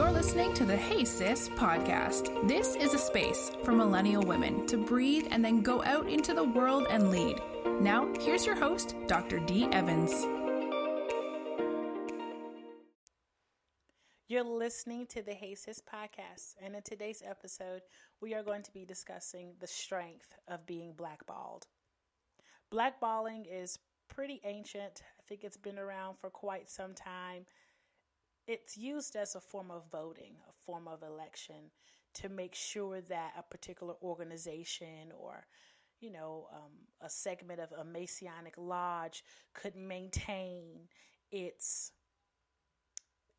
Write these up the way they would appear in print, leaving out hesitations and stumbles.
You're listening to the Hey Sis podcast. This is a space for millennial women to breathe and then go out into the world and lead. Now, here's your host, Dr. Dee Evans. You're listening to the Hey Sis podcast, and in today's episode, we are going to be discussing the strength of being blackballed. Blackballing is pretty ancient. I think it's been around for quite some time. It's used as a form of voting, a form of election, to make sure that a particular organization or, a segment of a Masonic lodge could maintain its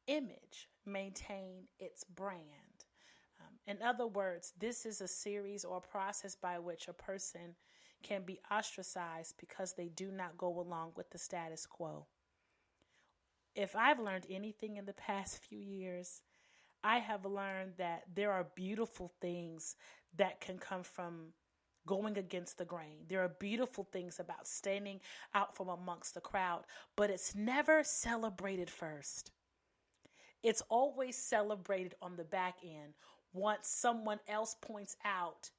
image, maintain its brand. In other words, this is a series or process by which a person can be ostracized because they do not go along with the status quo. If I've learned anything in the past few years, I have learned that there are beautiful things that can come from going against the grain. There are beautiful things about standing out from amongst the crowd, but it's never celebrated first. It's always celebrated on the back end once someone else points out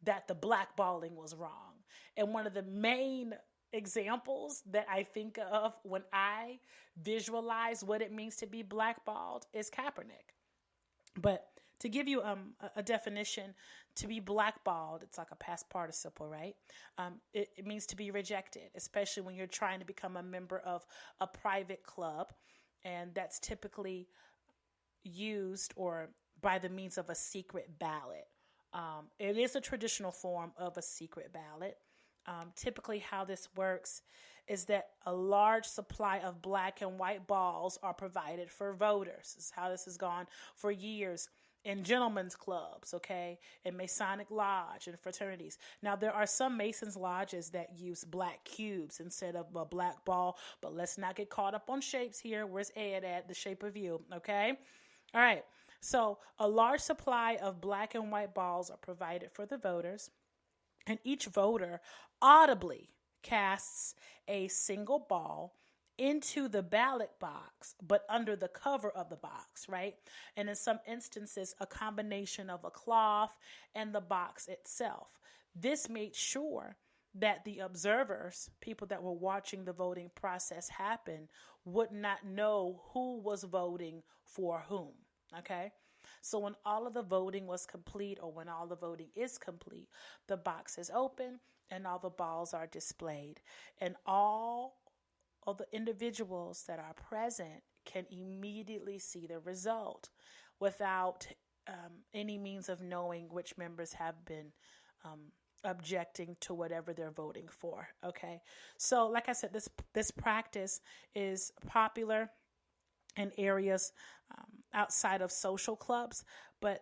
that the blackballing was wrong. And one of the main examples that I think of when I visualize what it means to be blackballed is Kaepernick. But to give you a definition, to be blackballed, it's like a past participle, right? It means to be rejected, especially when you're trying to become a member of a private club. And that's typically used or by the means of a secret ballot. It is a traditional form of a secret ballot. Typically how this works is that a large supply of black and white balls are provided for voters. This is how this has gone for years in gentlemen's clubs, okay, in Masonic lodge and fraternities. Now, there are some Masons lodges that use black cubes instead of a black ball, but let's not get caught up on shapes here. Where's Ed at? The shape of you, okay? All right, so a large supply of black and white balls are provided for the voters. And each voter audibly casts a single ball into the ballot box, but under the cover of the box, right? And in some instances, a combination of a cloth and the box itself. This made sure that the observers, people that were watching the voting process happen, would not know who was voting for whom, okay? So when all of the voting was complete, or when all the voting is complete, the box is open and all the balls are displayed. And all of the individuals that are present can immediately see the result without any means of knowing which members have been objecting to whatever they're voting for. Okay. So like I said, this practice is popular in areas outside of social clubs, but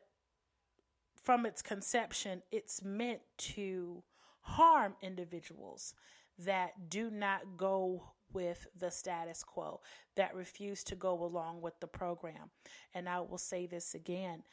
from its conception, it's meant to harm individuals that do not go with the status quo, that refuse to go along with the program. And I will say this again.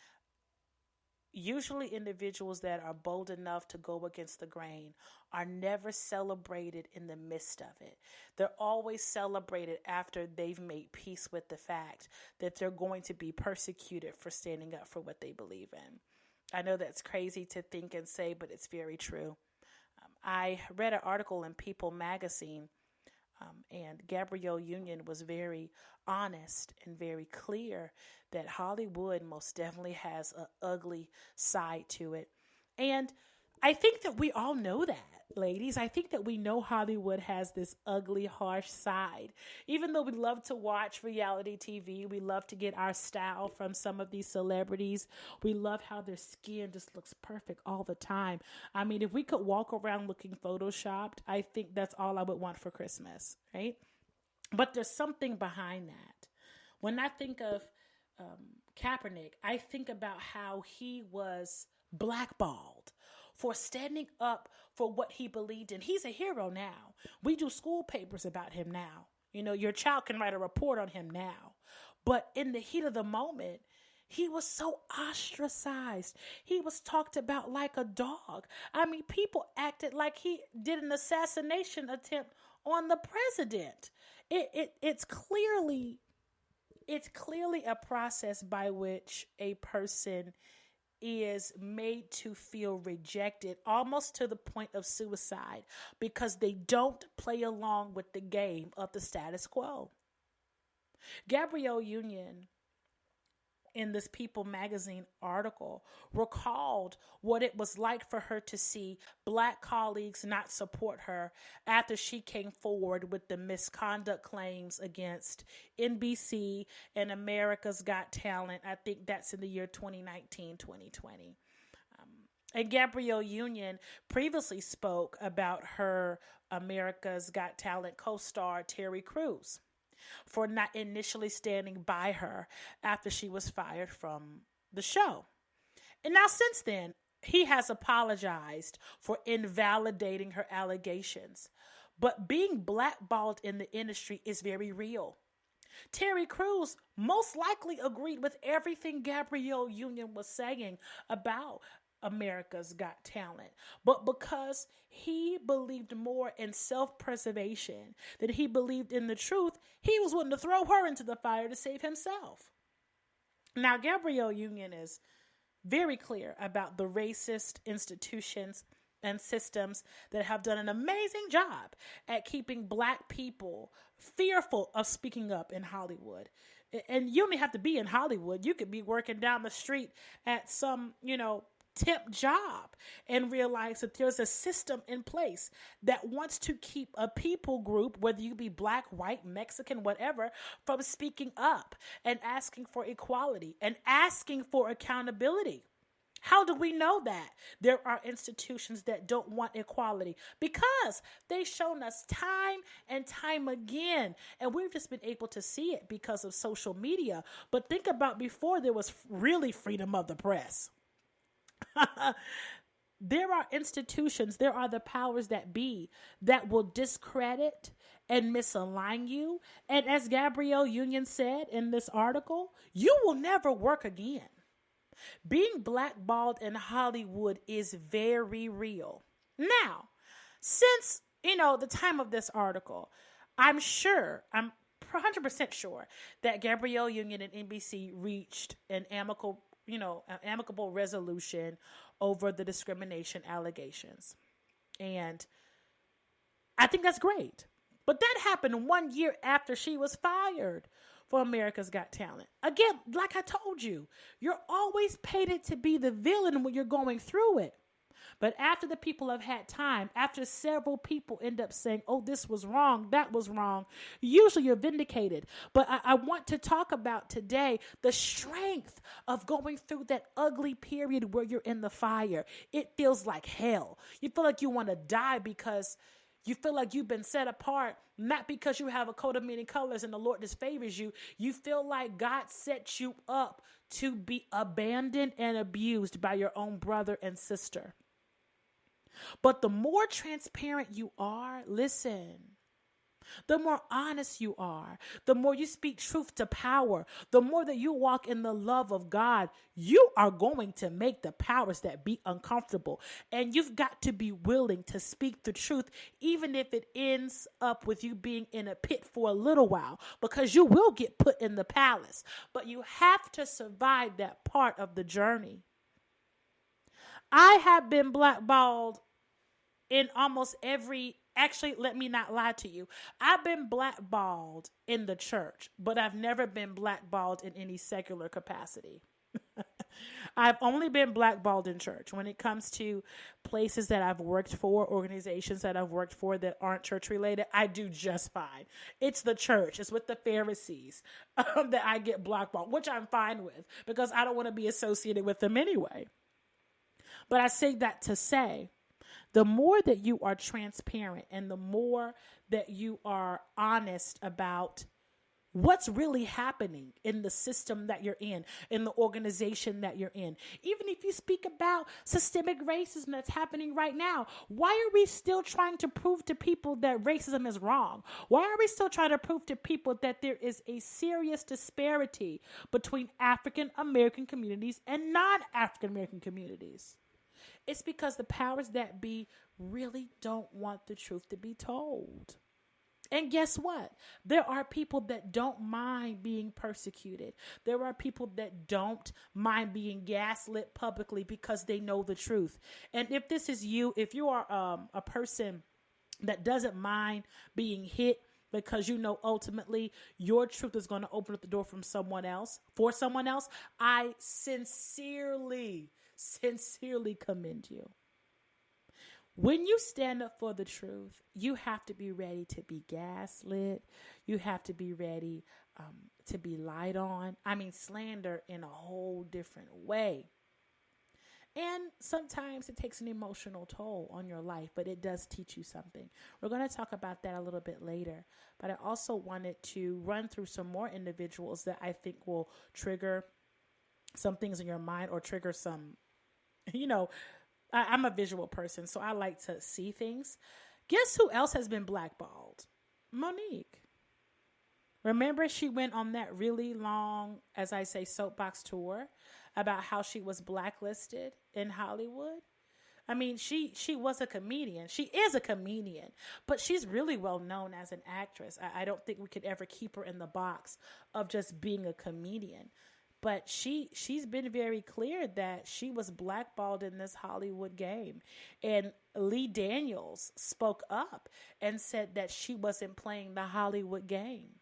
Usually individuals that are bold enough to go against the grain are never celebrated in the midst of it. They're always celebrated after they've made peace with the fact that they're going to be persecuted for standing up for what they believe in. I know that's crazy to think and say, but it's very true. I read an article in People magazine, and Gabrielle Union was very honest and very clear that Hollywood most definitely has an ugly side to it. And I think that we all know that, ladies. I think that we know Hollywood has this ugly, harsh side. Even though we love to watch reality TV, we love to get our style from some of these celebrities. We love how their skin just looks perfect all the time. I mean, if we could walk around looking photoshopped, I think that's all I would want for Christmas, right? But there's something behind that. When I think of Kaepernick, I think about how he was blackballed for standing up for what he believed in. He's a hero now. We do school papers about him now. Your child can write a report on him now. But in the heat of the moment, he was so ostracized. He was talked about like a dog. I mean, people acted like he did an assassination attempt on the president. It's clearly It's clearly a process by which a person is made to feel rejected, almost to the point of suicide, because they don't play along with the game of the status quo. Gabrielle Union, in this People magazine article, recalled what it was like for her to see Black colleagues not support her after she came forward with the misconduct claims against NBC and America's Got Talent. I think that's in the year 2019, 2020. And Gabrielle Union previously spoke about her America's Got Talent co-star Terry Crews for not initially standing by her after she was fired from the show. And now since then, he has apologized for invalidating her allegations. But being blackballed in the industry is very real. Terry Crews most likely agreed with everything Gabrielle Union was saying about America's Got Talent. But because he believed more in self-preservation than he believed in the truth, he was willing to throw her into the fire to save himself. Now, Gabrielle Union is very clear about the racist institutions and systems that have done an amazing job at keeping Black people fearful of speaking up in Hollywood. And you don't have to be in Hollywood. You could be working down the street at some, temp job and realize that there's a system in place that wants to keep a people group, whether you be Black, white, Mexican, whatever, from speaking up and asking for equality and asking for accountability. How do we know that there are institutions that don't want equality? Because they've shown us time and time again, and we've just been able to see it because of social media. But think about before there was really freedom of the press. There are institutions, there are the powers that be that will discredit and misalign you. And as Gabrielle Union said in this article, you will never work again. Being blackballed in Hollywood is very real. Now, since, the time of this article, I'm 100% sure that Gabrielle Union and NBC reached an amicable resolution over the discrimination allegations. And I think that's great. But that happened 1 year after she was fired for America's Got Talent. Again, like I told you, you're always painted to be the villain when you're going through it. But after the people have had time, after several people end up saying, oh, this was wrong, that was wrong, usually you're vindicated. But I want to talk about today the strength of going through that ugly period where you're in the fire. It feels like hell. You feel like you want to die because you feel like you've been set apart, not because you have a coat of many colors and the Lord disfavors you. You feel like God set you up to be abandoned and abused by your own brother and sister. But the more transparent you are, listen, the more honest you are, the more you speak truth to power, the more that you walk in the love of God, you are going to make the powers that be uncomfortable. And you've got to be willing to speak the truth, even if it ends up with you being in a pit for a little while, because you will get put in the palace. But you have to survive that part of the journey. I have been blackballed in almost actually, let me not lie to you. I've been blackballed in the church, but I've never been blackballed in any secular capacity. I've only been blackballed in church. When it comes to places that I've worked for, organizations that I've worked for that aren't church related, I do just fine. It's the church. It's with the Pharisees that I get blackballed, which I'm fine with because I don't want to be associated with them anyway. But I say that to say, the more that you are transparent and the more that you are honest about what's really happening in the system that you're in the organization that you're in, even if you speak about systemic racism that's happening right now, why are we still trying to prove to people that racism is wrong? Why are we still trying to prove to people that there is a serious disparity between African American communities and non-African American communities? It's because the powers that be really don't want the truth to be told. And guess what? There are people that don't mind being persecuted. There are people that don't mind being gaslit publicly because they know the truth. And if this is you, if you are a person that doesn't mind being hit because you know ultimately your truth is going to open up the door for someone else, I sincerely commend you. When you stand up for the truth, you have to be ready to be gaslit. You have to be ready to be lied on. I mean, slander in a whole different way. And sometimes it takes an emotional toll on your life, but it does teach you something. We're going to talk about that a little bit later. But I also wanted to run through some more individuals that I think will trigger some things in your mind or trigger some, I'm a visual person, so I like to see things. Guess who else has been blackballed? Monique. Remember, she went on that really long, as I say, soapbox tour about how she was blacklisted in Hollywood. I mean, she was a comedian. She is a comedian, but she's really well known as an actress. I don't think we could ever keep her in the box of just being a comedian. But she's been very clear that she was blackballed in this Hollywood game. And Lee Daniels spoke up and said that she wasn't playing the Hollywood game.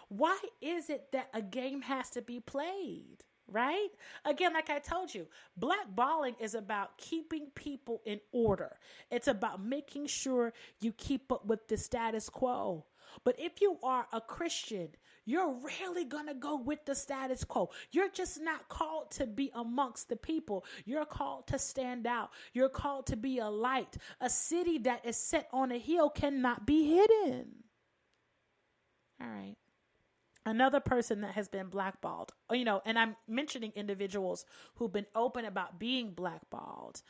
Why is it that a game has to be played, right? Again, like I told you, blackballing is about keeping people in order. It's about making sure you keep up with the status quo. But if you are a Christian, you're rarely going to go with the status quo. You're just not called to be amongst the people. You're called to stand out. You're called to be a light. A city that is set on a hill cannot be hidden. All right. Another person that has been blackballed, and I'm mentioning individuals who've been open about being blackballed,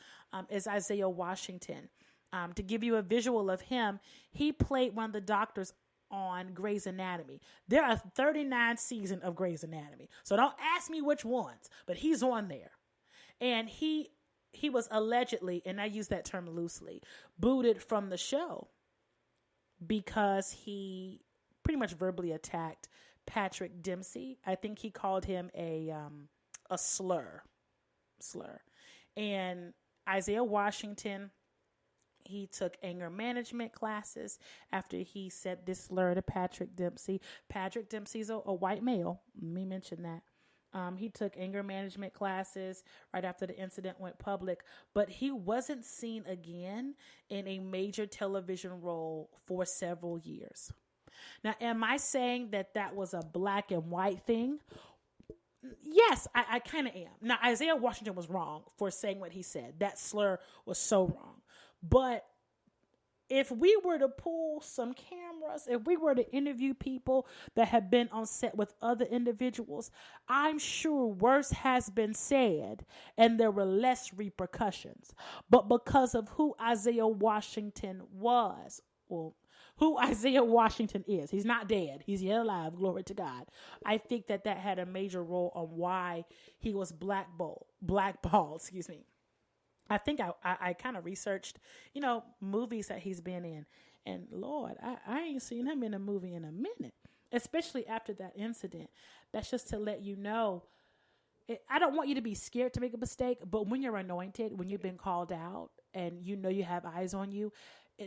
is Isaiah Washington. To give you a visual of him, he played one of the doctors on Grey's Anatomy. There are 39 seasons of Grey's Anatomy. So don't ask me which ones, but he's on there. And he was allegedly, and I use that term loosely, booted from the show because he pretty much verbally attacked Patrick Dempsey. I think he called him a slur. And Isaiah Washington, he took anger management classes after he said this slur to Patrick Dempsey. Patrick Dempsey's a white male. Let me mention that. He took anger management classes right after the incident went public, but he wasn't seen again in a major television role for several years. Now, am I saying that was a black and white thing? Yes, I kind of am. Now, Isaiah Washington was wrong for saying what he said. That slur was so wrong. But if we were to pull some cameras, if we were to interview people that have been on set with other individuals, I'm sure worse has been said and there were less repercussions. But because of who Isaiah Washington was, who Isaiah Washington is, he's not dead, he's yet alive, glory to God. I think that had a major role on why he was blackballed, I think I kind of researched, movies that he's been in. And Lord, I ain't seen him in a movie in a minute, especially after that incident. That's just to let you know, I don't want you to be scared to make a mistake, but when you're anointed, when you've been called out and you know you have eyes on you,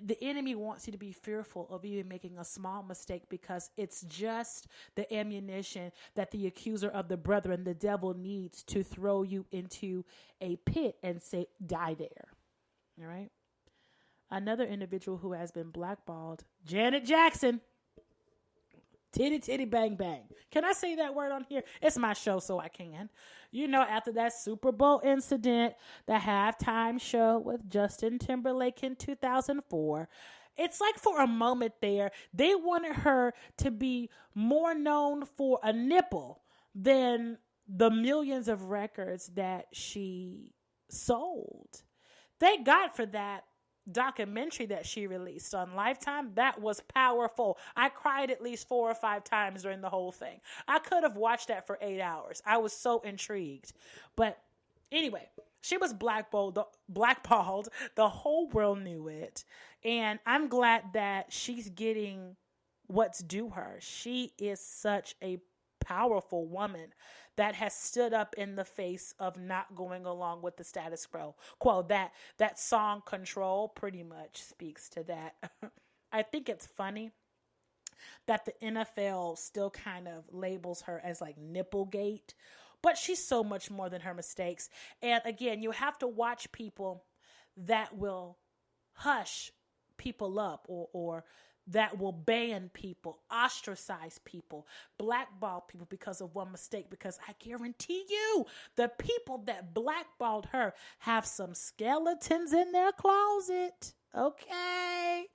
the enemy wants you to be fearful of even making a small mistake because it's just the ammunition that the accuser of the brethren, the devil, needs to throw you into a pit and say, die there. All right. Another individual who has been blackballed, Janet Jackson. Titty, titty, bang, bang. Can I say that word on here? It's my show, so I can. After that Super Bowl incident, the halftime show with Justin Timberlake in 2004, it's like for a moment there, they wanted her to be more known for a nipple than the millions of records that she sold. Thank God for that documentary that she released on Lifetime. That was powerful. I cried at least 4 or 5 times during the whole thing. I could have watched that for 8 hours. I was so intrigued. But anyway, she was blackballed. The whole world knew it. And I'm glad that she's getting what's due her. She is such a powerful woman that has stood up in the face of not going along with the status quo. That song Control pretty much speaks to that. I think it's funny that the NFL still kind of labels her as like Nipplegate, but she's so much more than her mistakes. And again, you have to watch people that will hush people up or that will ban people, ostracize people, blackball people because of one mistake. Because I guarantee you, the people that blackballed her have some skeletons in their closet. Okay?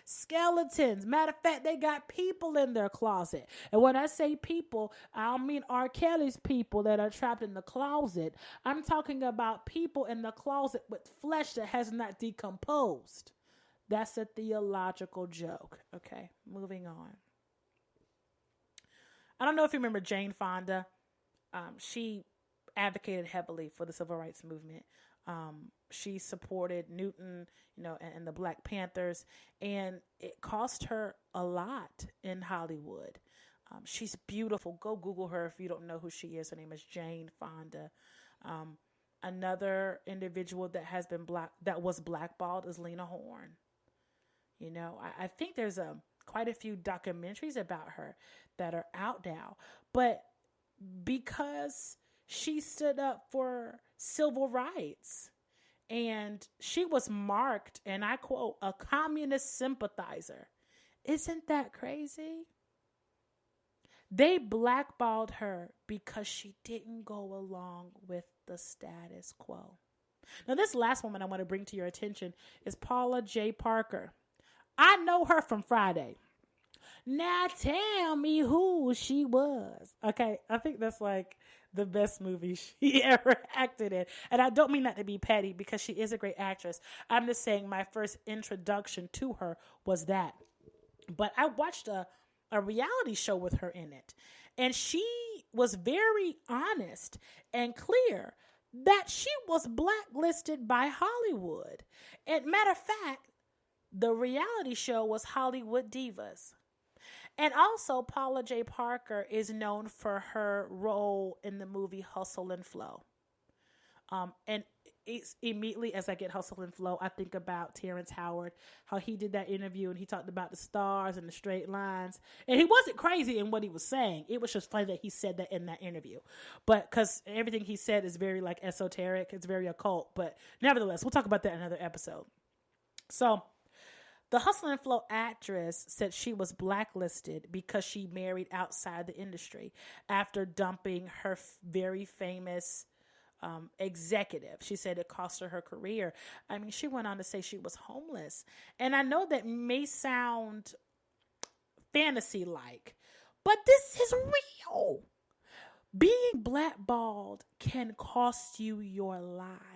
Skeletons. Matter of fact, they got people in their closet. And when I say people, I don't mean R. Kelly's people that are trapped in the closet. I'm talking about people in the closet with flesh that has not decomposed. That's a theological joke. Okay, moving on. I don't know if you remember Jane Fonda. She advocated heavily for the civil rights movement. She supported Newton, and the Black Panthers, and it cost her a lot in Hollywood. She's beautiful. Go Google her if you don't know who she is. Her name is Jane Fonda. Another individual that was blackballed is Lena Horne. I think there's quite a few documentaries about her that are out now, but because she stood up for civil rights and she was marked, and I quote, a communist sympathizer. Isn't that crazy? They blackballed her because she didn't go along with the status quo. Now, this last woman I want to bring to your attention is Paula J. Parker. I know her from Friday. Now tell me who she was. Okay, I think that's like the best movie she ever acted in. And I don't mean that to be petty because she is a great actress. I'm just saying my first introduction to her was that. But I watched a reality show with her in it. And she was very honest and clear that she was blacklisted by Hollywood. And matter of fact, the reality show was Hollywood Divas. And also, Paula J. Parker is known for her role in the movie Hustle and Flow. And it's immediately as I get Hustle and Flow, I think about Terrence Howard, how he did that interview and he talked about the stars and the straight lines. And he wasn't crazy in what he was saying. It was just funny that he said that in that interview. But because everything he said is very like esoteric, it's very occult. But nevertheless, we'll talk about that in another episode. So, the Hustle and Flow actress said she was blacklisted because she married outside the industry after dumping her very famous executive. She said it cost her career. I mean, she went on to say she was homeless. And I know that may sound fantasy-like, but this is real. Being blackballed can cost you your life.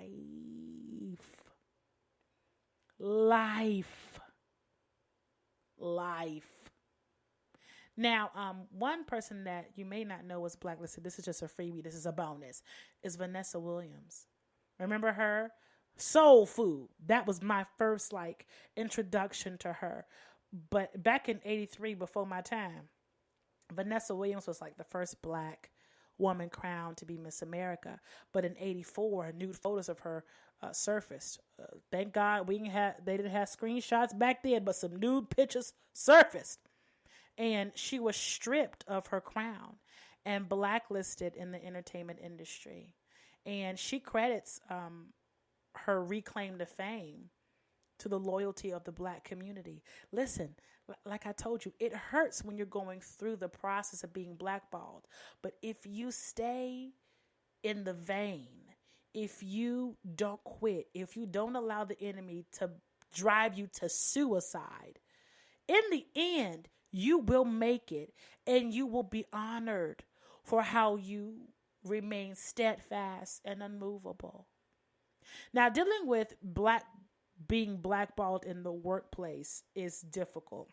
Now, one person that you may not know was blacklisted, this is just a freebie, this is a bonus, is Vanessa Williams. Remember her? Soul Food. That was my first introduction to her. But back in 1983, before my time, Vanessa Williams was the first black woman crowned to be Miss America. But in 1984, nude photos of her surfaced. Thank God they didn't have screenshots back then, but some nude pictures surfaced. And she was stripped of her crown and blacklisted in the entertainment industry. And she credits her reclaim to fame to the loyalty of the black community. Listen, like I told you, it hurts when you're going through the process of being blackballed. But if you stay in the vein, if you don't quit, if you don't allow the enemy to drive you to suicide, in the end, you will make it and you will be honored for how you remain steadfast and unmovable. Now, dealing with being blackballed in the workplace is difficult.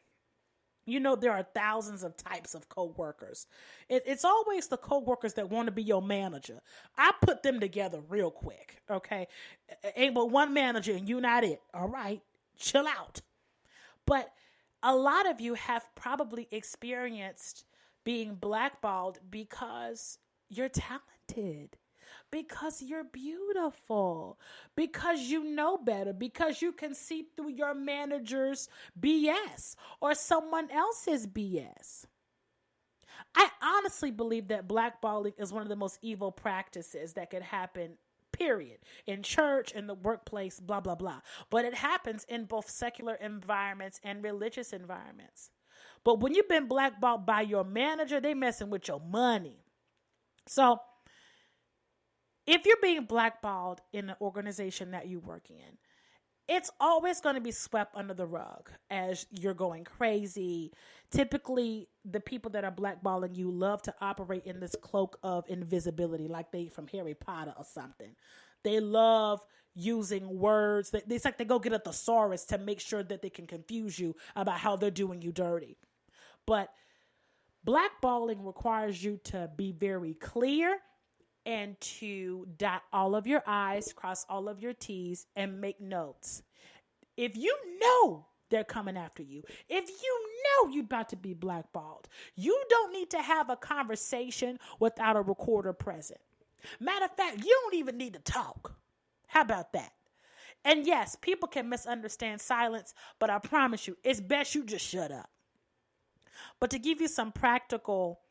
There are thousands of types of coworkers. It's always the coworkers that want to be your manager. I put them together real quick, okay? Ain't but one manager and you not it. All right, chill out. But a lot of you have probably experienced being blackballed because you're talented, because you're beautiful, because you know better, because you can see through your manager's BS or someone else's BS. I honestly believe that blackballing is one of the most evil practices that could happen, period, in church, in the workplace, blah, blah, blah. But it happens in both secular environments and religious environments. But when you've been blackballed by your manager, they messing with your money. So if you're being blackballed in an organization that you work in, it's always going to be swept under the rug as you're going crazy. Typically, the people that are blackballing you love to operate in this cloak of invisibility, like they from Harry Potter or something. They love using words. It's like they go get a thesaurus to make sure that they can confuse you about how they're doing you dirty. But blackballing requires you to be very clear and to dot all of your I's, cross all of your T's, and make notes. If you know they're coming after you, if you know you're about to be blackballed, you don't need to have a conversation without a recorder present. Matter of fact, you don't even need to talk. How about that? And yes, people can misunderstand silence, but I promise you, it's best you just shut up. But to give you some practical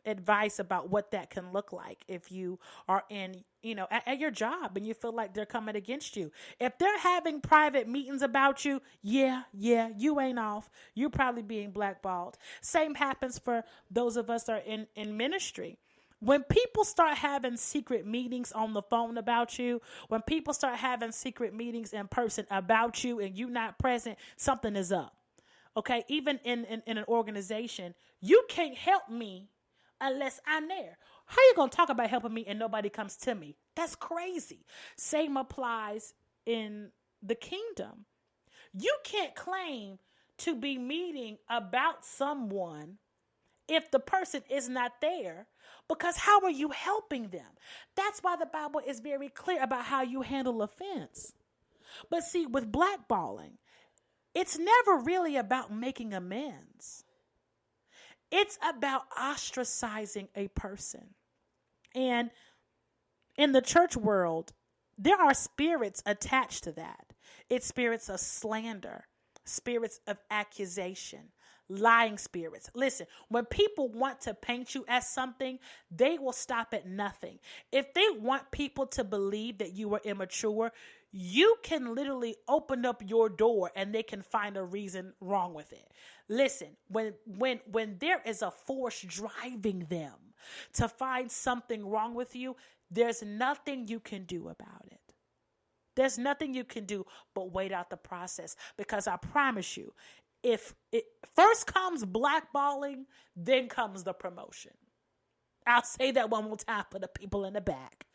advice about what that can look like if you are in, at your job and you feel like they're coming against you. If they're having private meetings about you, yeah, you ain't off. You're probably being blackballed. Same happens for those of us that are in ministry. When people start having secret meetings on the phone about you, when people start having secret meetings in person about you and you not present, something is up. Okay, even in an organization, you can't help me unless I'm there. How you going to talk about helping me and nobody comes to me? That's crazy. Same applies in the kingdom. You can't claim to be meeting about someone if the person is not there, because how are you helping them? That's why the Bible is very clear about how you handle offense. But see, with blackballing, it's never really about making amends. It's about ostracizing a person. And in the church world, there are spirits attached to that. It's spirits of slander, spirits of accusation, lying spirits. Listen, when people want to paint you as something, they will stop at nothing. If they want people to believe that you are immature, you can literally open up your door and they can find a reason wrong with it. Listen, when there is a force driving them to find something wrong with you, there's nothing you can do about it. There's nothing you can do but wait out the process, because I promise you, if it first comes blackballing, then comes the promotion. I'll say that one more time for the people in the back.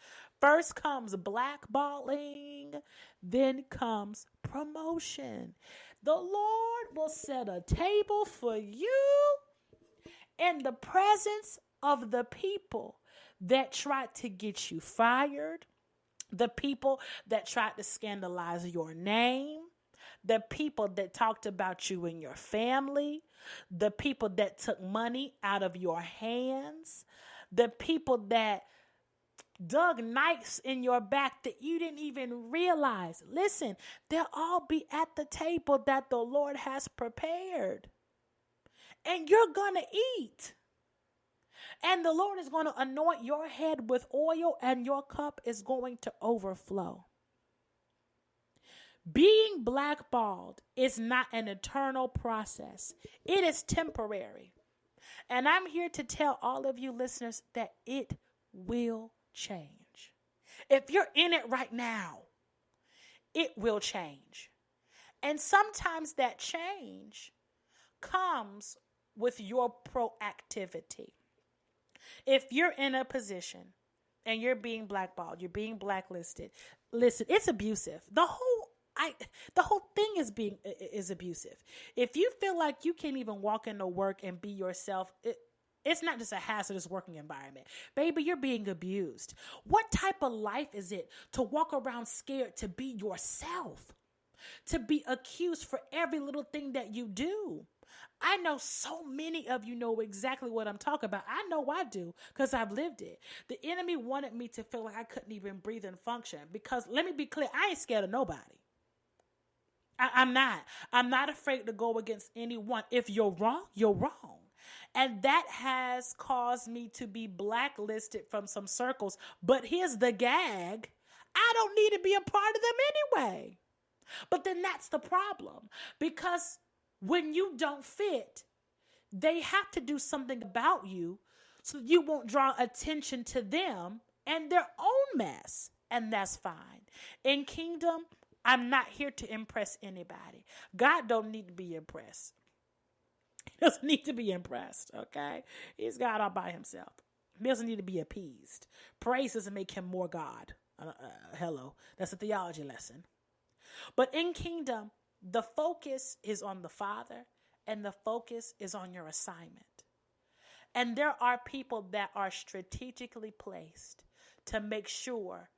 First comes blackballing, then comes promotion. The Lord will set a table for you in the presence of the people that tried to get you fired, the people that tried to scandalize your name, the people that talked about you and your family, the people that took money out of your hands, the people that dug knives in your back that you didn't even realize. Listen, they'll all be at the table that the Lord has prepared. And you're going to eat. And the Lord is going to anoint your head with oil and your cup is going to overflow. Being blackballed is not an eternal process. It is temporary. And I'm here to tell all of you listeners that it will change. If you're in it right now, it will change. And sometimes that change comes with your proactivity. If you're in a position and you're being blackballed, you're being blacklisted, listen, it's abusive. The whole thing is abusive. If you feel like you can't even walk into work and be yourself, it's not just a hazardous working environment. Baby, you're being abused. What type of life is it to walk around scared to be yourself? to be accused for every little thing that you do. I know so many of you know exactly what I'm talking about. I know I do because I've lived it. The enemy wanted me to feel like I couldn't even breathe and function because, let me be clear, I ain't scared of nobody. I'm not. I'm not afraid to go against anyone. If you're wrong, you're wrong. And that has caused me to be blacklisted from some circles. But here's the gag. I don't need to be a part of them anyway. But then that's the problem. Because when you don't fit, they have to do something about you so you won't draw attention to them and their own mess. And that's fine. In kingdom, I'm not here to impress anybody. God don't need to be impressed. He doesn't need to be impressed, okay? He's God all by himself. He doesn't need to be appeased. Praise doesn't make him more God. Hello. That's a theology lesson. But in kingdom, the focus is on the Father and the focus is on your assignment. And there are people that are strategically placed to make sure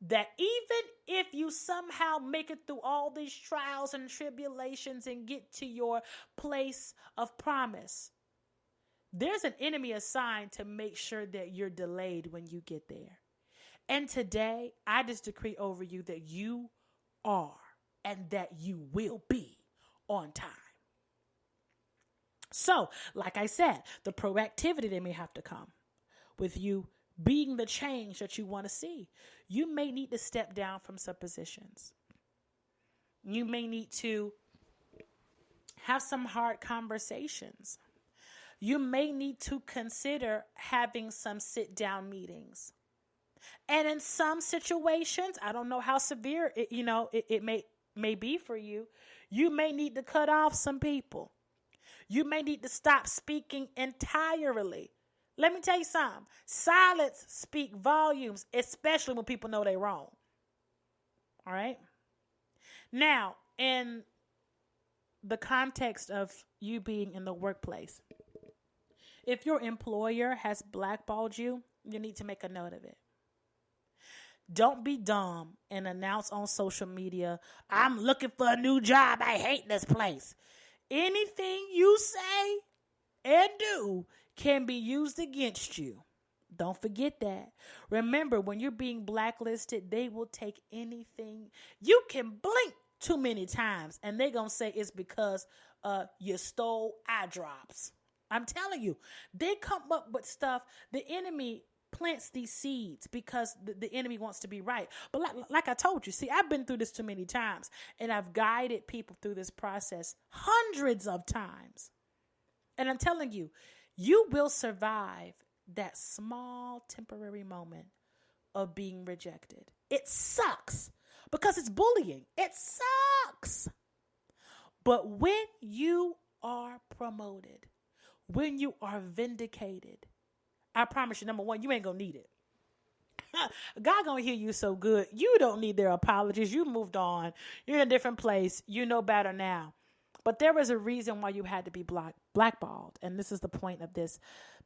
that even if you somehow make it through all these trials and tribulations and get to your place of promise, there's an enemy assigned to make sure that you're delayed when you get there. And today, I just decree over you that you are and that you will be on time. So, like I said, the proactivity that may have to come with you being the change that you want to see. You may need to step down from some positions. You may need to have some hard conversations. You may need to consider having some sit-down meetings. And in some situations, I don't know how severe it may be for you. You may need to cut off some people. You may need to stop speaking entirely. Let me tell you something. Silence speak volumes, especially when people know they're wrong. All right? Now, in the context of you being in the workplace, if your employer has blackballed you, you need to make a note of it. Don't be dumb and announce on social media, I'm looking for a new job. I hate this place. Anything you say and do can be used against you. Don't forget that. Remember, when you're being blacklisted, they will take anything. You can blink too many times and they're going to say it's because you stole eye drops. I'm telling you, they come up with stuff. The enemy plants these seeds because the enemy wants to be right. But like I told you, see, I've been through this too many times and I've guided people through this process hundreds of times. And I'm telling you, you will survive that small temporary moment of being rejected. It sucks because it's bullying. It sucks. But when you are promoted, when you are vindicated, I promise you, number one, you ain't going to need it. God going to hear you so good. You don't need their apologies. You moved on. You're in a different place. You know better now. But there was a reason why you had to be blackballed. And this is the point of this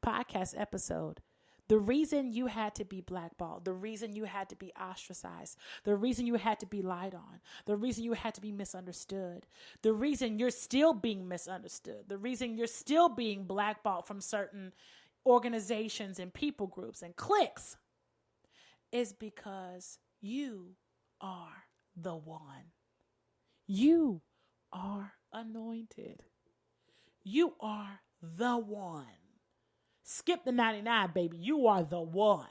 podcast episode. The reason you had to be blackballed, the reason you had to be ostracized, the reason you had to be lied on, the reason you had to be misunderstood, the reason you're still being misunderstood, the reason you're still being blackballed from certain organizations and people groups and cliques is because you are the one. You are anointed. You are the one. Skip the 99, baby. You are the one.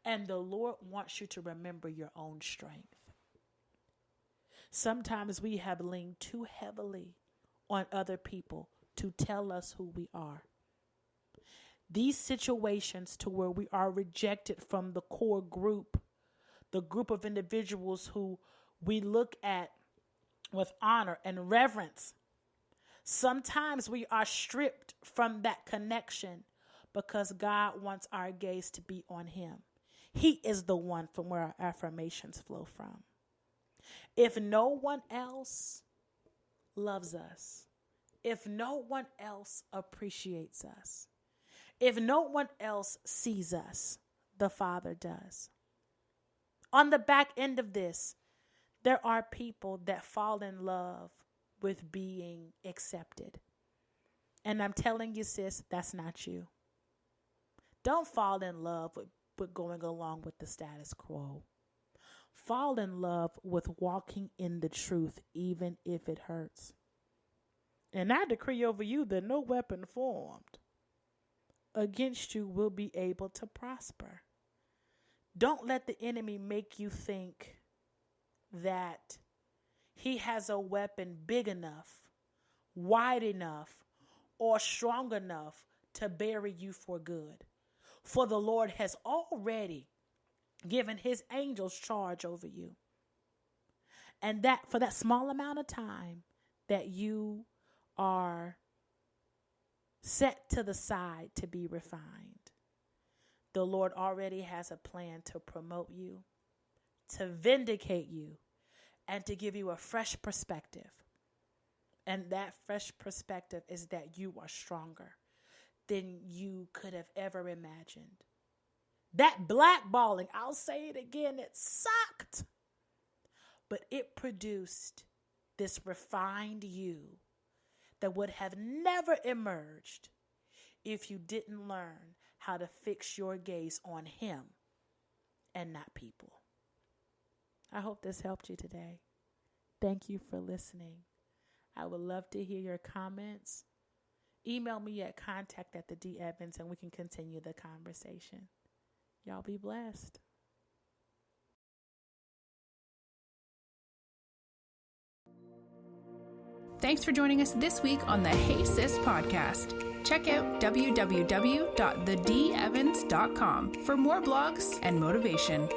And the Lord wants you to remember your own strength. Sometimes we have leaned too heavily on other people to tell us who we are. These situations to where we are rejected from the core group, the group of individuals who we look at with honor and reverence. Sometimes we are stripped from that connection because God wants our gaze to be on him. He is the one from where our affirmations flow from. If no one else loves us, if no one else appreciates us, if no one else sees us, the Father does. On the back end of this, There are people that fall in love with being accepted. And I'm telling you, sis, that's not you. Don't fall in love with going along with the status quo. Fall in love with walking in the truth, even if it hurts. And I decree over you that no weapon formed against you will be able to prosper. Don't let the enemy make you think that he has a weapon big enough, wide enough, or strong enough to bury you for good. For the Lord has already given his angels charge over you. And that for that small amount of time that you are set to the side to be refined, the Lord already has a plan to promote you, to vindicate you, and to give you a fresh perspective. And that fresh perspective is that you are stronger than you could have ever imagined. That blackballing, I'll say it again, it sucked. But it produced this refined you that would have never emerged if you didn't learn how to fix your gaze on him and not people. I hope this helped you today. Thank you for listening. I would love to hear your comments. Email me at contact@Dee Evans and we can continue the conversation. Y'all be blessed. Thanks for joining us this week on the Hey Sis podcast. Check out www.thedeeevans.com for more blogs and motivation.